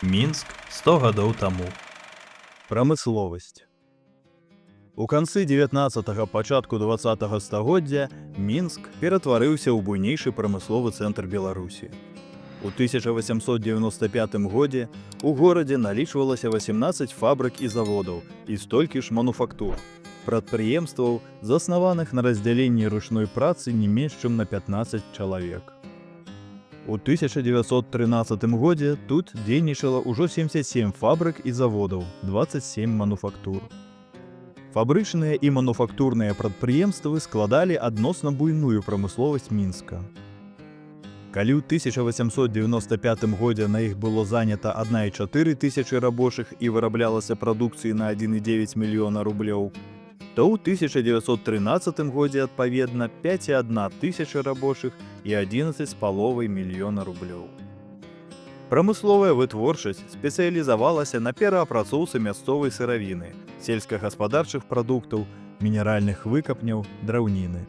Мінск 100 гадоў таму. Прамысловасць. У канцы 19-го, пачатку 20-го стагоддзя Мінск ператварыўся ў буйнейшы прамысловы цэнтр Беларусі. У 1895 годзе у горадзе налічвалася 18 фабрык і заводаў і столькі ж мануфактур, прадпрыемстваў, заснаваных на раздзяленні ручной працы не менш чым на 15 чалавек. У 1913 годзе тут дзейнічала ўжо 77 фабрык і заводаў, 27 мануфактур. Фабрычныя і мануфактурныя прадпрыемствы складалі адносна буйную прамысловасць Мінска. Калі ў 1895 годзе на іх было занята 1,4 тысячы рабочых і выраблялася прадукцыі на 1,9 мільёна рублёў, то ў 1913 годзе, адпаведна, 5,1 тысячы рабочых і 11,5 мільёна рублёў. Прамысловая вытворчасць спецыялізавалася на пераапрацоўцы мясцовай сыравіны, сельскагаспадарчых прадуктаў, мінеральных выкапняў, драўніны.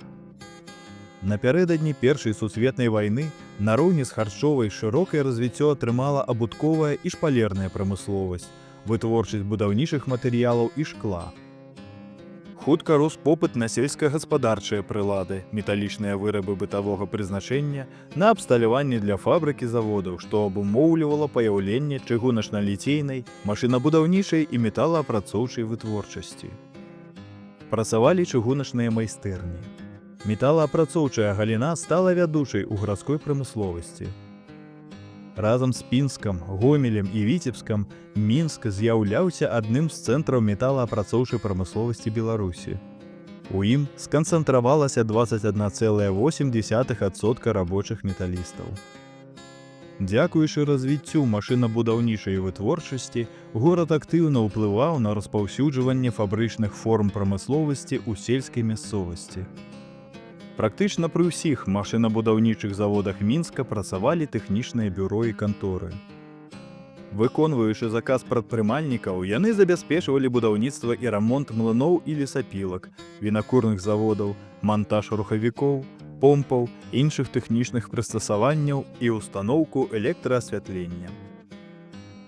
Напярэдадні Першай сусветнай вайны нароўні з харчовай шырокае развіццё атрымала абутковая і шпалерная прамысловасць, вытворчасць будаўнічых матэрыялаў і шкла. Хутка рос попыт на сельскагаспадарчыя прылады, металічныя вырабы бытавога прызначэння, на абсталяванне для фабрык і заводаў, што абумоўлівала паяўленне чыгуначна-ліцейнай, машынабудаўнічай і металаапрацоўчай вытворчасці. Працавалі чыгуначныя майстэрні. Металаапрацоўчая галіна стала вядучай у гарадской прамысловасці. Разам з Пінскам, Гомелем і Віцебскам Мінск з'яўляўся адным з цэнтраў металаапрацоўчай прамысловасці Беларусі. У ім сканцэнтравалася 21,8% рабочых металістаў. Дзякуючы развіццю машынабудаўнічай вытворчасці, горад актыўна ўплываў на распаўсюджванне фабрычных форм прамысловасці ў сельскай мясцовасці. Практычна пры ўсіх машынабудаўнічых заводах Мінска працавалі тэхнічныя бюро і канторы. Выконваючы заказ прадпрымальнікаў, яны забяспечвалі будаўніцтва і рамонт млыноў і лесапілак, вінакурных заводаў, мантаж рухавікоў, помпаў, іншых тэхнічных прыстасаванняў і ўстаноўку электраасвятлення.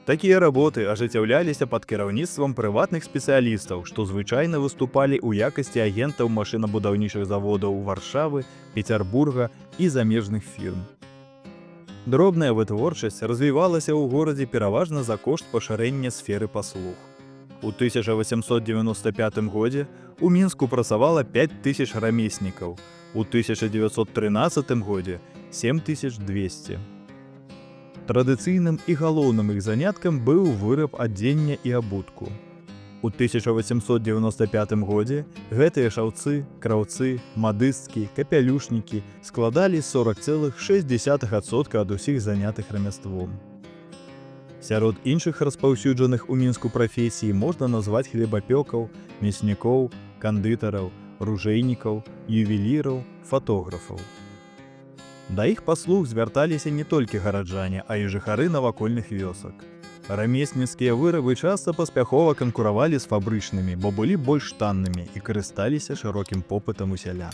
Такія работы ажыццяўляліся пад кіраўніцтвам прыватных спецыялістаў, што звычайна выступалі ў якасці агентаў машынабудаўнічых заводаў Варшавы, Пецярбурга і замежных фірм. Дробная вытворчасць развівалася ў горадзе пераважна за кошт пашырэння сферы паслуг. У 1895 годзе у Мінску працавала 5000 рамеснікаў, у 1913 годзе 7200. Традыцыйным і галоўным іх заняткам быў выраб адзення і абутку. У 1895 годзе гэтыя шаўцы, краўцы, мадысткі, капялюшнікі складалі 40,6% ад усіх занятых рамяством. Сярод іншых распаўсюджаных у Мінску прафесій можна назваць хлебапёкаў, мяснікоў, кандытараў, ружэйнікаў, ювеліраў, фатографаў. Да іх паслуг звярталіся не толькі гараджане, а і жыхары навакольных вёсак. Рамесніцкія вырабы часта паспяхова канкуравалі з фабрычнымі, бо былі больш таннымі і карысталіся шырокім попытам у сялян.